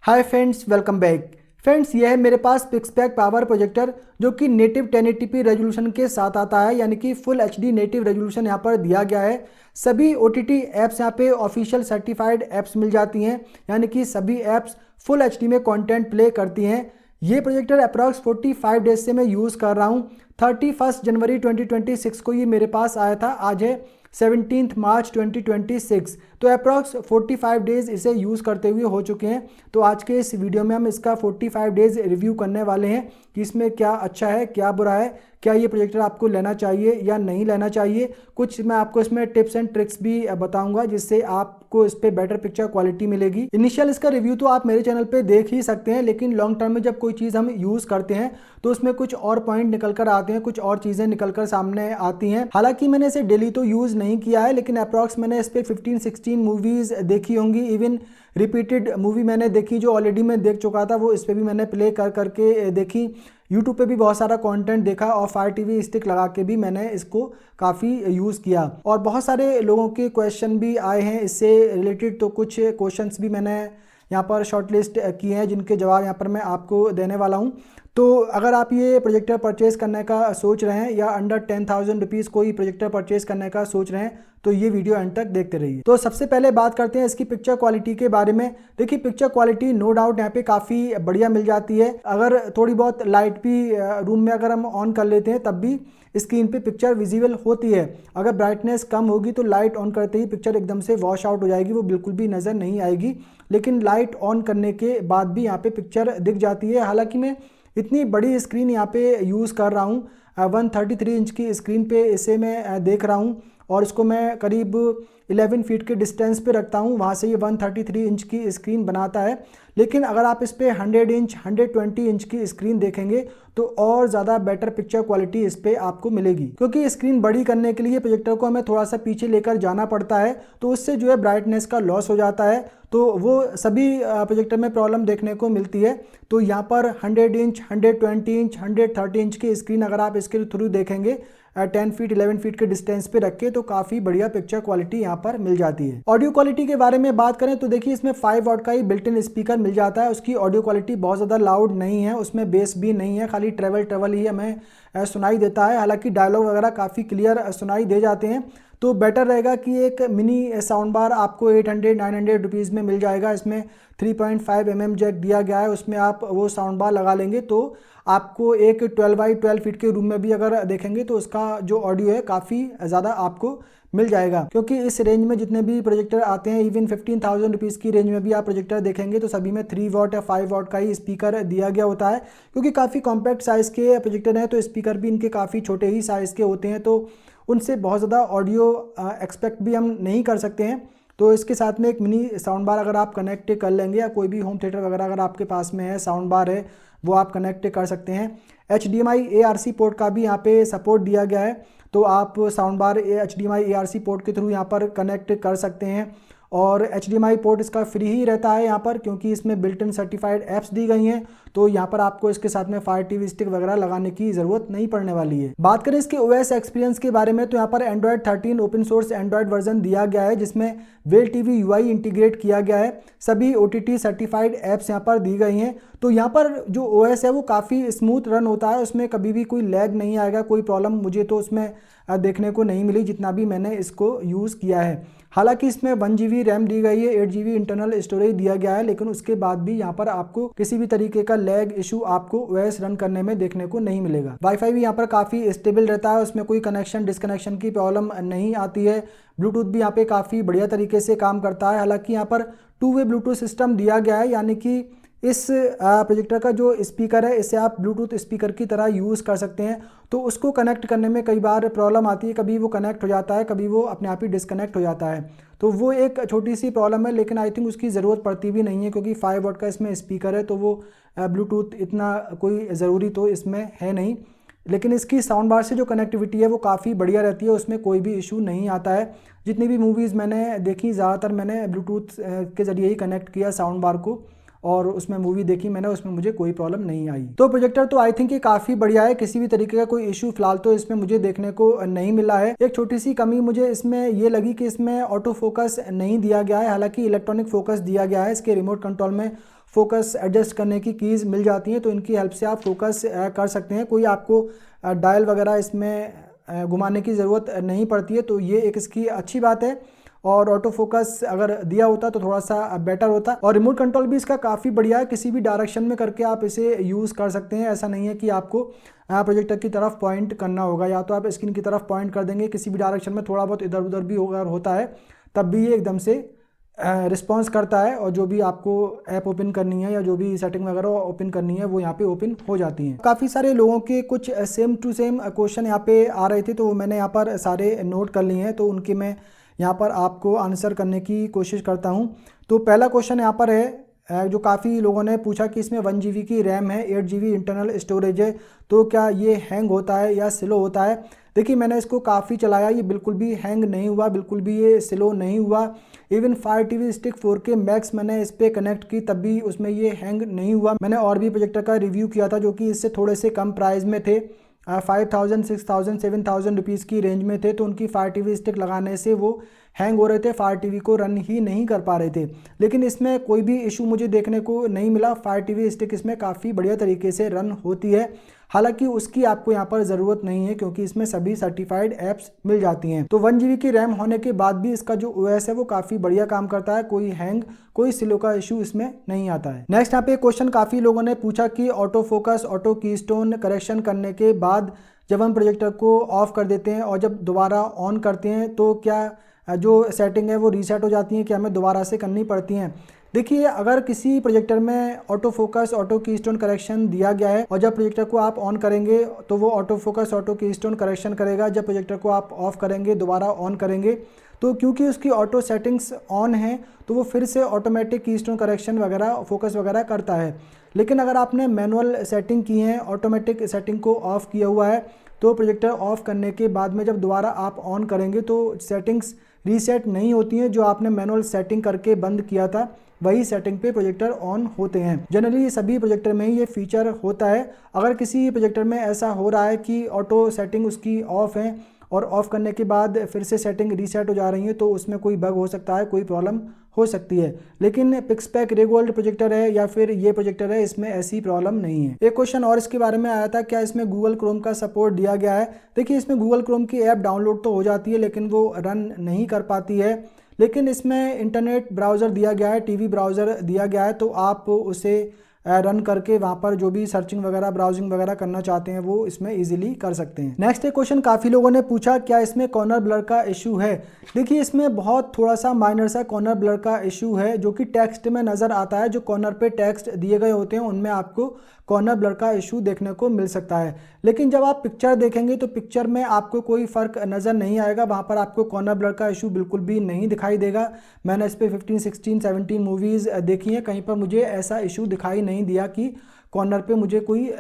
Hi friends, welcome back. Friends, ये है मेरे पास पिक्सपैक पावर प्रोजेक्टर जो कि नेटिव 1080p रेजोल्यूशन के साथ आता है, यानी कि फुल एचडी नेटिव रेजोल्यूशन यहाँ पर दिया गया है। सभी ओटीटी ऐप्स यहाँ पे ऑफिशियल सर्टिफाइड ऐप्स मिल जाती हैं, यानी कि सभी ऐप्स फुल एचडी में कंटेंट प्ले करती हैं। ये प्रोजेक्टर अप्रॉक्स 45 डेज से मैं यूज़ कर रहा हूँ। 31 जनवरी 2026 को ये मेरे पास आया था। आज है 17 मार्च 2026, तो अप्रॉक्स 45 डेज़ इसे यूज़ करते हुए हो चुके हैं। तो आज के इस वीडियो में हम इसका 45 डेज़ रिव्यू करने वाले हैं कि इसमें क्या अच्छा है, क्या बुरा है, क्या ये प्रोजेक्टर आपको लेना चाहिए या नहीं लेना चाहिए। कुछ मैं आपको इसमें टिप्स एंड ट्रिक्स भी बताऊंगा जिससे आपको इस पर बेटर पिक्चर क्वालिटी मिलेगी। इनिशियल इसका रिव्यू तो आप मेरे चैनल पे देख ही सकते हैं, लेकिन लॉन्ग टर्म में जब कोई चीज़ हम यूज़ करते हैं तो उसमें कुछ और पॉइंट निकल कर आते हैं, कुछ और चीज़ें निकल कर सामने आती हैं। हालांकि मैंने इसे डेली तो यूज़ नहीं किया है, लेकिन अप्रॉक्स मैंने इस पर 15-16 मूवीज़ देखी होंगी। इवन रिपीटेड मूवी मैंने देखी जो ऑलरेडी मैं देख चुका था, वो इस पर भी मैंने प्ले कर करके देखी। यूट्यूब पे भी बहुत सारा कंटेंट देखा और फायर टीवी स्टिक लगा के भी मैंने इसको काफ़ी यूज़ किया। और बहुत सारे लोगों के क्वेश्चन भी आए हैं इससे रिलेटेड, तो कुछ क्वेश्चंस भी मैंने यहाँ पर शॉर्टलिस्ट किए हैं जिनके जवाब यहाँ पर मैं आपको देने वाला हूँ। तो अगर आप ये प्रोजेक्टर परचेज़ करने का सोच रहे हैं या अंडर 10,000 रुपीज़ कोई प्रोजेक्टर परचेज़ करने का सोच रहे हैं तो ये वीडियो एंड तक देखते रहिए। तो सबसे पहले बात करते हैं इसकी पिक्चर क्वालिटी के बारे में। देखिए, पिक्चर क्वालिटी नो डाउट यहाँ पे काफ़ी बढ़िया मिल जाती है। अगर थोड़ी बहुत लाइट भी रूम में अगर हम ऑन कर लेते हैं तब भी स्क्रीन पे पिक्चर विजिबल होती है। अगर ब्राइटनेस कम होगी तो लाइट ऑन करते ही पिक्चर एकदम से वॉश आउट हो जाएगी, वो बिल्कुल भी नज़र नहीं आएगी। लेकिन लाइट ऑन करने के बाद भी यहाँ पे पिक्चर दिख जाती है। हालांकि मैं इतनी बड़ी स्क्रीन यहाँ पे यूज़ कर रहा हूँ, 133 इंच की स्क्रीन पे इसे मैं देख रहा हूँ और इसको मैं करीब 11 फीट के डिस्टेंस पे रखता हूँ, वहाँ से ये 133 इंच की स्क्रीन बनाता है। लेकिन अगर आप इस पर 100 इंच 120 इंच की स्क्रीन देखेंगे तो और ज़्यादा बेटर पिक्चर क्वालिटी इस पर आपको मिलेगी, क्योंकि स्क्रीन बड़ी करने के लिए प्रोजेक्टर को हमें थोड़ा सा पीछे लेकर जाना पड़ता है, तो उससे जो है ब्राइटनेस का लॉस हो जाता है। तो वो सभी प्रोजेक्टर में प्रॉब्लम देखने को मिलती है। तो यहाँ पर 100 इंच 120 इंच 130 इंच की स्क्रीन अगर आप इसके थ्रू देखेंगे 10 फीट 11 फीट के डिस्टेंस पे रख के, तो काफ़ी बढ़िया पिक्चर क्वालिटी यहाँ पर मिल जाती है। ऑडियो क्वालिटी के बारे में बात करें तो देखिए, इसमें 5 वॉट का ही बिल्ट इन स्पीकर मिल जाता है। उसकी ऑडियो क्वालिटी बहुत ज़्यादा लाउड नहीं है, उसमें बेस भी नहीं है, खाली ट्रेवल ही हमें सुनाई देता है। हालांकि डायलॉग वगैरह काफ़ी क्लियर सुनाई दे जाते हैं। तो बेटर रहेगा कि एक मिनी साउंड बार आपको 800-900 रुपीज़ में मिल जाएगा। इसमें 3.5 mm जैक दिया गया है, उसमें आप वो साउंड बार लगा लेंगे तो आपको एक 12x12 फीट के रूम में भी अगर देखेंगे तो उसका जो ऑडियो है काफ़ी ज़्यादा आपको मिल जाएगा। क्योंकि इस रेंज में जितने भी प्रोजेक्टर आते हैं, इवन 15,000 रुपीज़ की रेंज में भी आप प्रोजेक्टर देखेंगे तो सभी में 3 वॉट या 5 वॉट का ही स्पीकर दिया गया होता है। क्योंकि काफ़ी कॉम्पैक्ट साइज़ के प्रोजेक्टर हैं तो स्पीकर भी इनके काफ़ी छोटे ही साइज़ के होते हैं, तो उनसे बहुत ज़्यादा ऑडियो एक्सपेक्ट भी हम नहीं कर सकते हैं। तो इसके साथ में एक मिनी साउंड बार अगर आप कनेक्ट कर लेंगे या कोई भी होम थिएटर वगैरह अगर आपके पास में है, साउंड बार है, वो आप कनेक्ट कर सकते हैं। HDMI ARC पोर्ट का भी यहाँ पे सपोर्ट दिया गया है, तो आप sound bar HDMI ARC port के थ्रू यहाँ पर कनेक्ट कर सकते हैं। और HDMI पोर्ट इसका फ्री ही रहता है यहाँ पर, क्योंकि इसमें बिल्ट इन सर्टिफाइड ऐप्स दी गई हैं। तो यहाँ पर आपको इसके साथ में फायर टीवी स्टिक वगैरह लगाने की ज़रूरत नहीं पड़ने वाली है। बात करें इसके OS एक्सपीरियंस के बारे में तो यहाँ पर Android 13 open source Android version दिया गया है, जिसमें वेल टीवी UI इंटीग्रेट किया गया है। सभी OTT सर्टिफाइड ऐप्स यहाँ पर दी गई हैं। तो यहाँ पर जो OS है वो काफ़ी स्मूथ रन होता है, उसमें कभी भी कोई लैग नहीं आएगा, कोई प्रॉब्लम मुझे तो उसमें देखने को नहीं मिली जितना भी मैंने इसको यूज़ किया है। हालांकि इसमें 1 GB रैम दी गई है, 8 GB इंटरनल स्टोरेज दिया गया है, लेकिन उसके बाद भी यहाँ पर आपको किसी भी तरीके का लैग इशू आपको OS रन करने में देखने को नहीं मिलेगा। वाईफाई भी यहाँ पर काफ़ी स्टेबल रहता है, उसमें कोई कनेक्शन डिस्कनेक्शन की प्रॉब्लम नहीं आती है। ब्लूटूथ भी यहाँ पे काफ़ी बढ़िया तरीके से काम करता है। हालांकि यहाँ पर 2 वे ब्लूटूथ सिस्टम दिया गया है, यानी कि इस प्रोजेक्टर का जो स्पीकर है इसे आप ब्लूटूथ स्पीकर की तरह यूज़ कर सकते हैं। तो उसको कनेक्ट करने में कई बार प्रॉब्लम आती है, कभी वो कनेक्ट हो जाता है, कभी वो अपने आप ही डिस्कनेक्ट हो जाता है। तो वो एक छोटी सी प्रॉब्लम है, लेकिन आई थिंक उसकी ज़रूरत पड़ती भी नहीं है, क्योंकि 5 वॉट का इसमें स्पीकर है तो वो ब्लूटूथ इतना कोई ज़रूरी तो इसमें है नहीं। लेकिन इसकी साउंड बार से जो कनेक्टिविटी है वो काफ़ी बढ़िया रहती है, उसमें कोई भी इशू नहीं आता है। जितनी भी मूवीज़ मैंने देखी ज़्यादातर मैंने ब्लूटूथ के ज़रिए ही कनेक्ट किया साउंड बार को, और उसमें मूवी देखी मैंने, उसमें मुझे कोई प्रॉब्लम नहीं आई। तो प्रोजेक्टर तो आई थिंक ये काफ़ी बढ़िया है, किसी भी तरीके का कोई इशू फिलहाल तो इसमें मुझे देखने को नहीं मिला है। एक छोटी सी कमी मुझे इसमें ये लगी कि इसमें ऑटो फोकस नहीं दिया गया है, हालांकि इलेक्ट्रॉनिक फोकस दिया गया है। इसके रिमोट कंट्रोल में फोकस एडजस्ट करने की कीज़ मिल जाती हैं, तो इनकी हेल्प से आप फोकस कर सकते हैं। कोई आपको डायल वगैरह इसमें घुमाने की ज़रूरत नहीं पड़ती है, तो ये एक इसकी अच्छी बात है। और ऑटो फोकस अगर दिया होता तो थोड़ा सा बेटर होता। और रिमोट कंट्रोल भी इसका काफ़ी बढ़िया है, किसी भी डायरेक्शन में करके आप इसे यूज़ कर सकते हैं। ऐसा नहीं है कि आपको प्रोजेक्टर की तरफ पॉइंट करना होगा, या तो आप स्क्रीन की तरफ पॉइंट कर देंगे किसी भी डायरेक्शन में, थोड़ा बहुत इधर उधर भी होता है तब भी ये एकदम से रिस्पॉन्स करता है, और जो भी आपको ऐप ओपन करनी है या जो भी सेटिंग वगैरह ओपन करनी है वो यहाँ पे ओपन हो जाती हैं। काफ़ी सारे लोगों के कुछ सेम टू सेम क्वेश्चन यहाँ पे आ रहे थे, तो मैंने यहाँ पर सारे नोट कर लिए हैं, तो उनके मैं यहाँ पर आपको आंसर करने की कोशिश करता हूँ। तो पहला क्वेश्चन यहाँ पर है जो काफ़ी लोगों ने पूछा कि इसमें 1 GB की रैम है, 8 GB इंटरनल स्टोरेज है, तो क्या ये हैंग होता है या स्लो होता है। देखिए मैंने इसको काफ़ी चलाया, ये बिल्कुल भी हैंग नहीं हुआ, बिल्कुल भी ये स्लो नहीं हुआ। Even Fire TV Stick 4K Max मैंने इस पर कनेक्ट की तब भी उसमें ये हैंग नहीं हुआ। मैंने और भी प्रोजेक्टर का रिव्यू किया था जो कि इससे थोड़े से कम प्राइस में थे, 5000, 6000, 7000 रुपीज़ की रेंज में थे, तो उनकी Fire TV स्टिक लगाने से वो हैंग हो रहे थे, Fire TV को रन ही नहीं कर पा रहे थे। लेकिन इसमें कोई भी इशू मुझे देखने को नहीं मिला। Fire TV स्टिक इसमें काफ़ी बढ़िया तरीके से रन होती है, हालांकि उसकी आपको यहाँ पर ज़रूरत नहीं है क्योंकि इसमें सभी सर्टिफाइड ऐप्स मिल जाती हैं। तो 1 GB की रैम होने के बाद भी इसका जो OS है वो काफ़ी बढ़िया काम करता है, कोई हैंग कोई स्लो का इशू इसमें नहीं आता है। नेक्स्ट यहाँ पे क्वेश्चन काफ़ी लोगों ने पूछा कि auto focus auto keystone correction करने के बाद जब हम प्रोजेक्टर को ऑफ कर देते हैं और जब दोबारा ऑन करते हैं तो क्या जो सेटिंग है वो रीसेट हो जाती है, क्या हमें दोबारा से करनी पड़ती हैं। देखिए अगर किसी प्रोजेक्टर में auto focus auto keystone correction दिया गया है और जब प्रोजेक्टर को आप ऑन करेंगे तो वो auto focus auto keystone correction करेगा, जब प्रोजेक्टर को आप ऑफ करेंगे दोबारा ऑन करेंगे तो क्योंकि उसकी ऑटो सेटिंग्स ऑन हैं तो वो फिर से ऑटोमेटिक कीस्टोन करेक्शन वगैरह फोकस वगैरह करता है। लेकिन अगर आपने मैनुअल सेटिंग की है, ऑटोमेटिक सेटिंग को ऑफ किया हुआ है, तो प्रोजेक्टर ऑफ करने के बाद में जब दोबारा आप ऑन करेंगे तो सेटिंग्स रीसेट नहीं होती हैं। जो आपने मैनुअल सेटिंग करके बंद किया था वही सेटिंग पे प्रोजेक्टर ऑन होते हैं। जनरली ये सभी प्रोजेक्टर में ही ये फीचर होता है। अगर किसी प्रोजेक्टर में ऐसा हो रहा है कि ऑटो सेटिंग उसकी ऑफ है और ऑफ करने के बाद फिर से सेटिंग रीसेट हो जा रही है तो उसमें कोई बग हो सकता है, कोई प्रॉब्लम हो सकती है। लेकिन पिक्सपैक रेगोल्ड प्रोजेक्टर है या फिर ये प्रोजेक्टर है, इसमें ऐसी प्रॉब्लम नहीं है। एक क्वेश्चन और इसके बारे में आया था, क्या इसमें गूगल क्रोम का सपोर्ट दिया गया है। देखिए इसमें गूगल क्रोम की ऐप डाउनलोड तो हो जाती है लेकिन वो रन नहीं कर पाती है। लेकिन इसमें इंटरनेट ब्राउज़र दिया गया है, टीवी ब्राउज़र दिया गया है, तो आप उसे रन करके वहाँ पर जो भी सर्चिंग वगैरह ब्राउजिंग वगैरह करना चाहते हैं वो इसमें इजीली कर सकते हैं। नेक्स्ट एक क्वेश्चन काफ़ी लोगों ने पूछा, क्या इसमें कॉर्नर ब्लर का इशू है। देखिए इसमें बहुत थोड़ा सा माइनर सा कॉर्नर ब्लर का इशू है जो कि टेक्स्ट में नज़र आता है। जो कॉर्नर पे टेक्स्ट दिए गए होते हैं उनमें आपको कॉर्नर ब्लर का इशू देखने को मिल सकता है। लेकिन जब आप पिक्चर देखेंगे तो पिक्चर में आपको कोई फ़र्क नज़र नहीं आएगा, वहाँ पर आपको कॉर्नर ब्लर का इशू बिल्कुल भी नहीं दिखाई देगा। मैंने इस पर 15, 16, 17 मूवीज़ देखी हैं, कहीं पर मुझे ऐसा इशू दिखाई नहीं दिया कि कॉर्नर पे मुझे कोई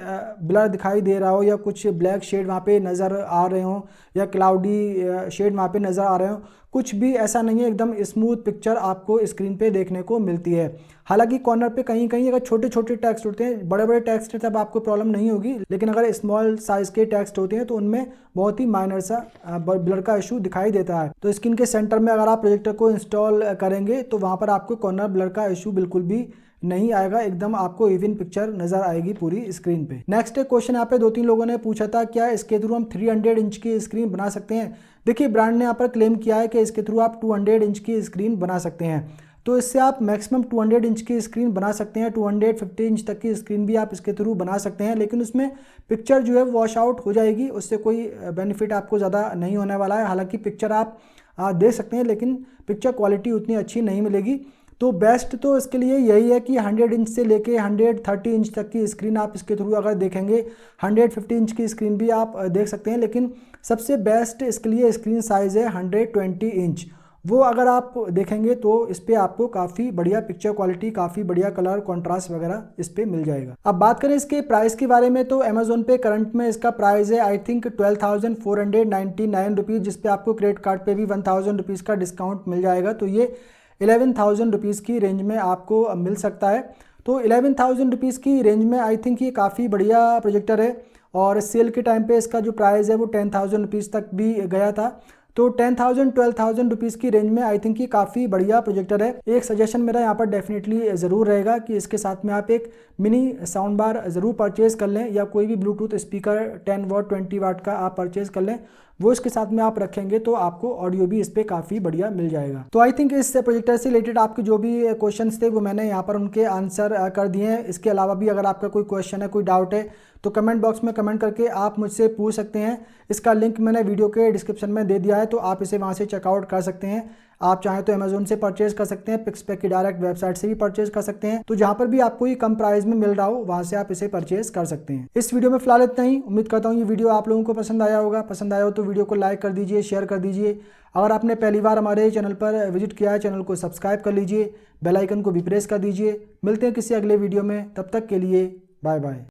ब्लर दिखाई दे रहा हो या कुछ ब्लैक शेड वहाँ पे नज़र आ रहे हों या क्लाउडी शेड वहाँ पे नज़र आ रहे हों। कुछ भी ऐसा नहीं है, एकदम स्मूथ पिक्चर आपको स्क्रीन पे देखने को मिलती है। हालांकि कॉर्नर पे कहीं कहीं अगर छोटे छोटे टेक्स्ट होते हैं, बड़े बड़े टेक्स्ट तब आपको प्रॉब्लम नहीं होगी, लेकिन अगर स्मॉल साइज़ के टेक्स्ट होते हैं तो उनमें बहुत ही माइनर सा ब्लर का इशू दिखाई देता है। तो स्क्रीन के सेंटर में अगर आप प्रोजेक्टर को इंस्टॉल करेंगे तो वहाँ पर आपको कॉर्नर ब्लर का इशू बिल्कुल भी नहीं आएगा, एकदम आपको इवन पिक्चर नज़र आएगी पूरी स्क्रीन पे। नेक्स्ट क्वेश्चन यहाँ पे 2-3 लोगों ने पूछा था, क्या इसके थ्रू हम 300 इंच की स्क्रीन बना सकते हैं। देखिए ब्रांड ने यहाँ पर क्लेम किया है कि इसके थ्रू आप 200 इंच की स्क्रीन बना सकते हैं, तो इससे आप मैक्सिमम 200 इंच की स्क्रीन बना सकते हैं। 250 इंच तक की स्क्रीन भी आप इसके थ्रू बना सकते हैं, लेकिन उसमें पिक्चर जो है वॉश आउट हो जाएगी, उससे कोई बेनिफिट आपको ज़्यादा नहीं होने वाला है। हालाँकि पिक्चर आप देख सकते हैं लेकिन पिक्चर क्वालिटी उतनी अच्छी नहीं मिलेगी। तो बेस्ट तो इसके लिए यही है कि 100 इंच से लेके 130 इंच तक की स्क्रीन आप इसके थ्रू अगर देखेंगे, 150 इंच की स्क्रीन भी आप देख सकते हैं, लेकिन सबसे बेस्ट इसके लिए स्क्रीन साइज़ है 120 इंच। वो अगर आप देखेंगे तो इस पर आपको काफ़ी बढ़िया पिक्चर क्वालिटी, काफ़ी बढ़िया कलर कॉन्ट्रास्ट वगैरह इस पर मिल जाएगा। अब बात करें इसके प्राइस के बारे में तो अमेजोन पे करंट में इसका प्राइस है आई थिंक 12,499 रुपीज़, जिस पे आपको क्रेडिट कार्ड पे भी 1,000 रुपीज़ का डिस्काउंट मिल जाएगा, तो ये 11,000 रुपीज़ की रेंज में आपको मिल सकता है। तो 11,000 रुपीज़ की रेंज में आई थिंक ये काफ़ी बढ़िया प्रोजेक्टर है। और सेल के टाइम पे इसका जो प्राइस है वो 10,000 रुपीज़ तक भी गया था। तो 10,000 12,000 रुपीज़ की रेंज में आई थिंक ये काफ़ी बढ़िया प्रोजेक्टर है। एक सजेशन मेरा यहाँ पर डेफिनेटली ज़रूर रहेगा कि इसके साथ में आप एक मिनी साउंड बार ज़रूर परचेज़ कर लें, या कोई भी ब्लूटूथ स्पीकर 10 वाट 20 वाट का आप परचेज़ कर लें, वो इसके साथ में आप रखेंगे तो आपको ऑडियो भी इस पर काफ़ी बढ़िया मिल जाएगा। तो आई थिंक इस प्रोजेक्टर से रिलेटेड आपके जो भी क्वेश्चंस थे वो मैंने यहाँ पर उनके आंसर कर दिए हैं। इसके अलावा भी अगर आपका कोई क्वेश्चन है, कोई डाउट है, तो कमेंट बॉक्स में कमेंट करके आप मुझसे पूछ सकते हैं। इसका लिंक मैंने वीडियो के डिस्क्रिप्शन में दे दिया है, तो आप इसे वहाँ से चेकआउट कर सकते हैं। आप चाहें तो अमेजोन से परचेज कर सकते हैं, पिक्सपैक की डायरेक्ट वेबसाइट से भी परचेज कर सकते हैं। तो जहाँ पर भी आपको ये कम प्राइस में मिल रहा हो वहाँ से आप इसे परचेज कर सकते हैं। इस वीडियो में फिलहाल इतना ही। उम्मीद करता हूँ ये वीडियो आप लोगों को पसंद आया होगा। पसंद आया हो तो वीडियो को लाइक कर दीजिए, शेयर कर दीजिए। अगर आपने पहली बार हमारे चैनल पर विजिट किया है, चैनल को सब्सक्राइब कर लीजिए, बेल आइकन को भी प्रेस कर दीजिए। मिलते हैं किसी अगले वीडियो में, तब तक के लिए बाय बाय।